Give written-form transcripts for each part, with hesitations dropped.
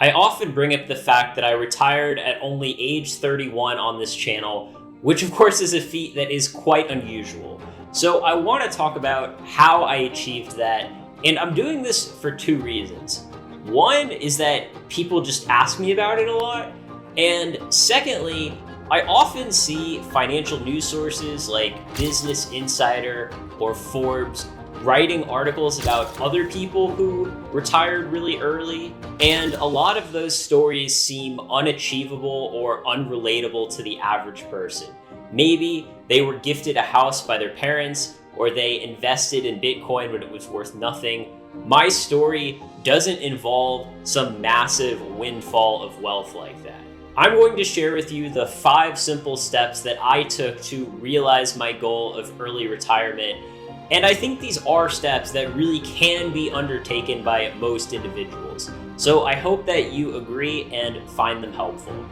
I often bring up the fact that I retired at only age 31 on this channel, which of course is a feat that is quite unusual. So I want to talk about how I achieved that, and I'm doing this for two reasons. One is that people just ask me about it a lot, and secondly, I often see financial news sources like Business Insider or Forbes writing articles about other people who retired really early, and a lot of those stories seem unachievable or unrelatable to the average person. Maybe they were gifted a house by their parents, or they invested in Bitcoin when it was worth nothing. My story doesn't involve some massive windfall of wealth like that. I'm going to share with you the 5 simple steps that I took to realize my goal of early retirement. And I think these are steps that really can be undertaken by most individuals. So I hope that you agree and find them helpful.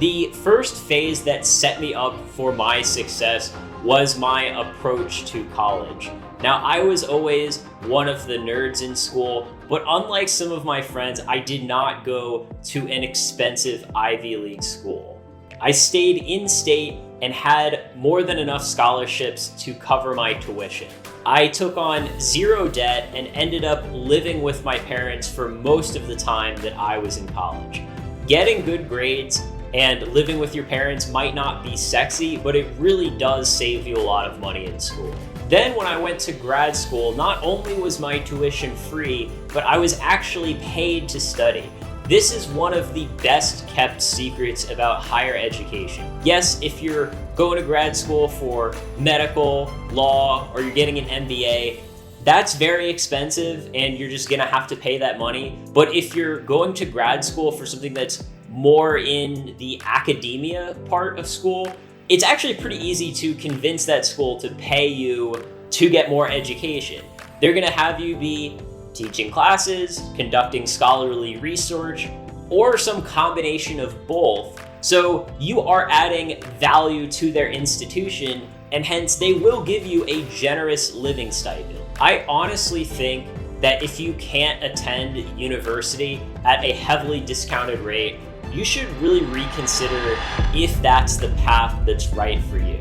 The first phase that set me up for my success was my approach to college. Now, I was always one of the nerds in school, but unlike some of my friends, I did not go to an expensive Ivy League school. I stayed in state and had more than enough scholarships to cover my tuition. I took on zero debt and ended up living with my parents for most of the time that I was in college. Getting good grades and living with your parents might not be sexy, but it really does save you a lot of money in school. Then when I went to grad school, not only was my tuition free, but I was actually paid to study. This is one of the best kept secrets about higher education. Yes, if you're going to grad school for medical, law, or you're getting an MBA, that's very expensive and you're just gonna have to pay that money. But if you're going to grad school for something that's more in the academia part of school, it's actually pretty easy to convince that school to pay you to get more education. They're gonna have you be teaching classes, conducting scholarly research, or some combination of both. So you are adding value to their institution, and hence they will give you a generous living stipend. I honestly think that if you can't attend university at a heavily discounted rate, you should really reconsider if that's the path that's right for you.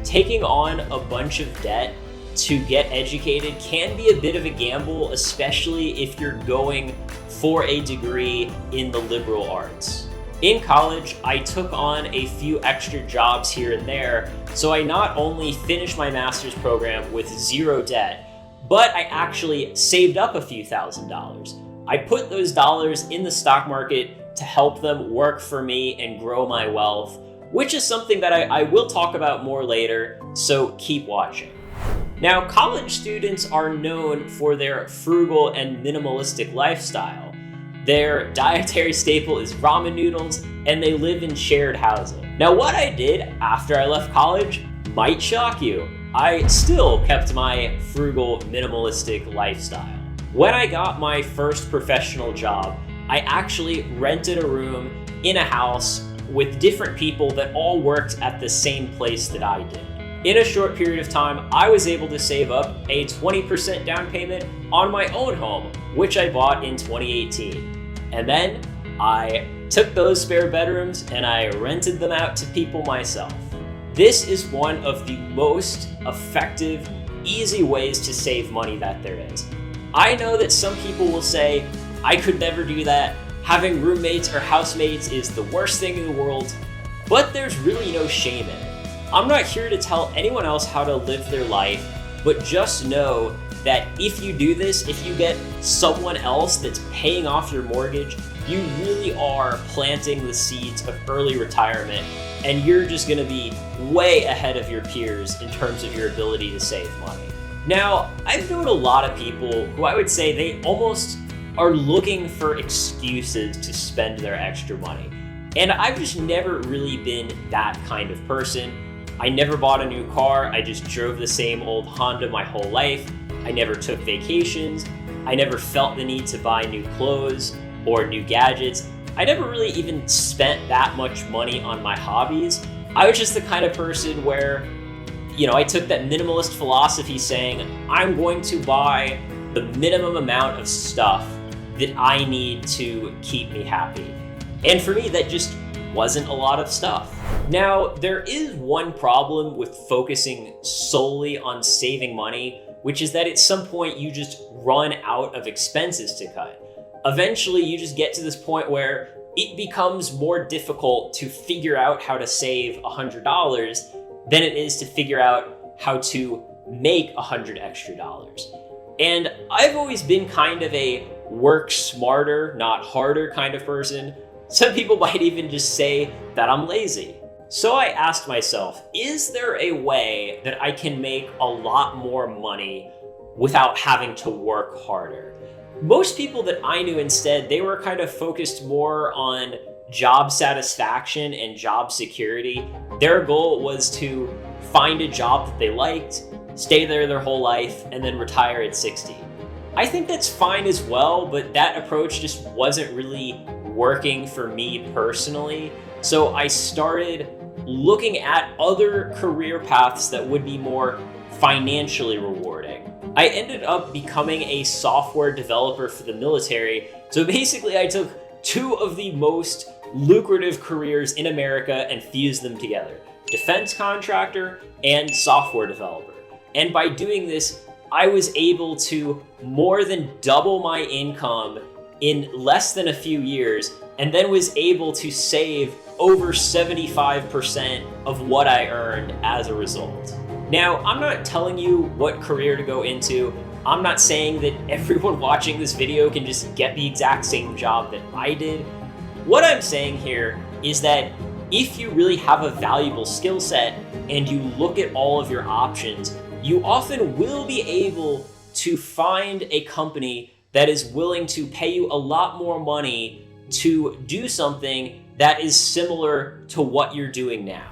Taking on a bunch of debt to get educated can be a bit of a gamble, especially if you're going for a degree in the liberal arts. In college, I took on a few extra jobs here and there, so I not only finished my master's program with zero debt, but I actually saved up a few $1,000s. I put those dollars in the stock market to help them work for me and grow my wealth, which is something that I will talk about more later, so keep watching. Now, college students are known for their frugal and minimalistic lifestyle. Their dietary staple is ramen noodles, and they live in shared housing. Now, what I did after I left college might shock you. I still kept my frugal, minimalistic lifestyle. When I got my first professional job, I actually rented a room in a house with different people that all worked at the same place that I did. In a short period of time, I was able to save up a 20% down payment on my own home, which I bought in 2018. And then I took those spare bedrooms and I rented them out to people myself. This is one of the most effective, easy ways to save money that there is. I know that some people will say, I could never do that. Having roommates or housemates is the worst thing in the world, but there's really no shame in it. I'm not here to tell anyone else how to live their life, but just know that if you do this, if you get someone else that's paying off your mortgage, you really are planting the seeds of early retirement, and you're just gonna be way ahead of your peers in terms of your ability to save money. Now, I've known a lot of people who I would say they almost are looking for excuses to spend their extra money. And I've just never really been that kind of person. I never bought a new car, I just drove the same old Honda my whole life. I never took vacations. I never felt the need to buy new clothes or new gadgets. I never really even spent that much money on my hobbies. I was just the kind of person where, I took that minimalist philosophy saying, I'm going to buy the minimum amount of stuff that I need to keep me happy. And for me, that just wasn't a lot of stuff. Now, there is one problem with focusing solely on saving money, which is that at some point you just run out of expenses to cut. Eventually, you just get to this point where it becomes more difficult to figure out how to save $100 than it is to figure out how to make $100 extra. And I've always been kind of a work smarter, not harder kind of person. Some people might even just say that I'm lazy. So I asked myself, is there a way that I can make a lot more money without having to work harder? Most people that I knew instead, they were kind of focused more on job satisfaction and job security. Their goal was to find a job that they liked, stay there their whole life, and then retire at 60. I think that's fine as well, but that approach just wasn't really working for me personally. So I started looking at other career paths that would be more financially rewarding. I ended up becoming a software developer for the military. So basically I took two of the most lucrative careers in America and fused them together: defense contractor and software developer. And by doing this, I was able to more than double my income in less than a few years, and then was able to save over 75% of what I earned as a result. Now, I'm not telling you what career to go into. I'm not saying that everyone watching this video can just get the exact same job that I did. What I'm saying here is that if you really have a valuable skill set and you look at all of your options, you often will be able to find a company that is willing to pay you a lot more money to do something that is similar to what you're doing now.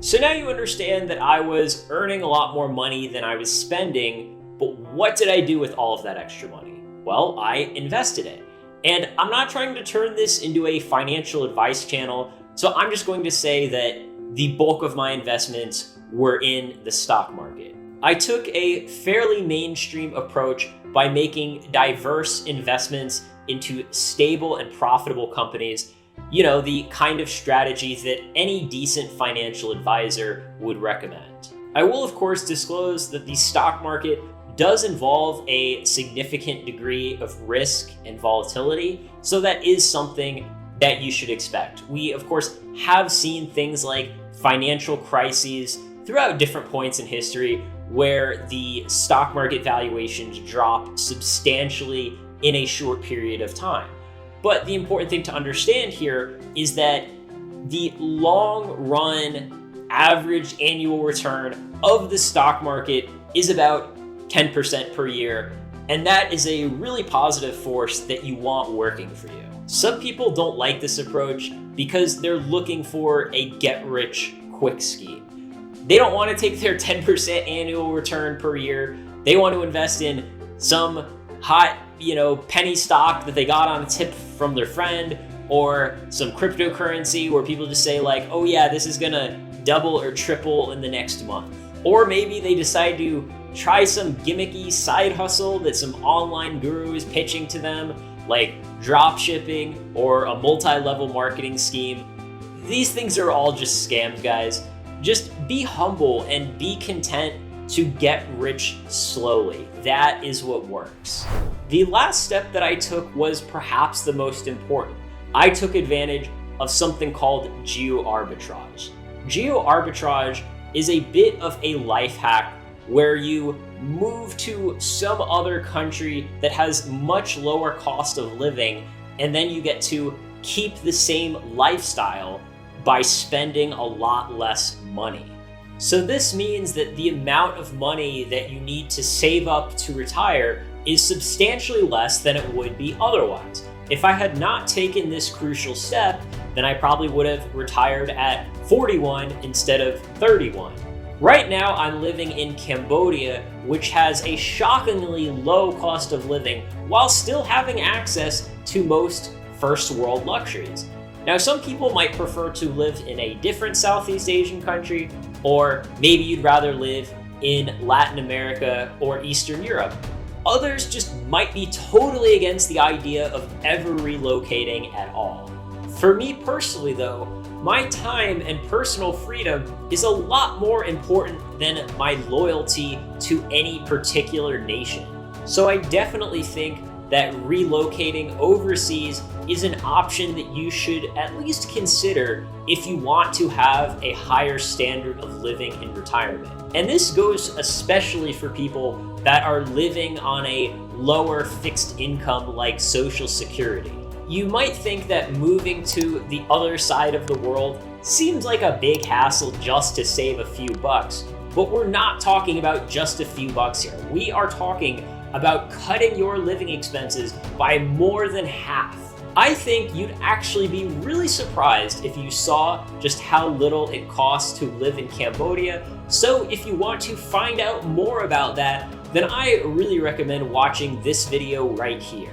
So now you understand that I was earning a lot more money than I was spending, but what did I do with all of that extra money? Well, I invested it. And I'm not trying to turn this into a financial advice channel, so I'm just going to say that the bulk of my investments were in the stock market. I took a fairly mainstream approach by making diverse investments into stable and profitable companies, you know, the kind of strategies that any decent financial advisor would recommend. I will, of course, disclose that the stock market does involve a significant degree of risk and volatility, so that is something that you should expect. We, of course, have seen things like financial crises throughout different points in history where the stock market valuations drop substantially in a short period of time. But the important thing to understand here is that the long run average annual return of the stock market is about 10% per year, and that is a really positive force that you want working for you. Some people don't like this approach because they're looking for a get-rich-quick scheme. They don't want to take their 10% annual return per year. They want to invest in some hot, penny stock that they got on a tip from their friend, or some cryptocurrency where people just say like, oh yeah, this is gonna double or triple in the next month. Or maybe they decide to try some gimmicky side hustle that some online guru is pitching to them, like drop shipping or a multi-level marketing scheme. These things are all just scams, guys. Just be humble and be content to get rich slowly. That is what works. The last step that I took was perhaps the most important. I took advantage of something called geoarbitrage. Geoarbitrage is a bit of a life hack where you move to some other country that has much lower cost of living, and then you get to keep the same lifestyle by spending a lot less money. So this means that the amount of money that you need to save up to retire is substantially less than it would be otherwise. If I had not taken this crucial step, then I probably would have retired at 41 instead of 31. Right now, I'm living in Cambodia, which has a shockingly low cost of living while still having access to most first world luxuries. Now, some people might prefer to live in a different Southeast Asian country, or maybe you'd rather live in Latin America or Eastern Europe. others just might be totally against the idea of ever relocating at all. For me personally though, my time and personal freedom is a lot more important than my loyalty to any particular nation. So I definitely think that relocating overseas is an option that you should at least consider if you want to have a higher standard of living in retirement. And this goes especially for people that are living on a lower fixed income like Social Security. You might think that moving to the other side of the world seems like a big hassle just to save a few bucks, but we're not talking about just a few bucks here. We are talking about cutting your living expenses by more than half. I think you'd actually be really surprised if you saw just how little it costs to live in Cambodia. So if you want to find out more about that, then I really recommend watching this video right here.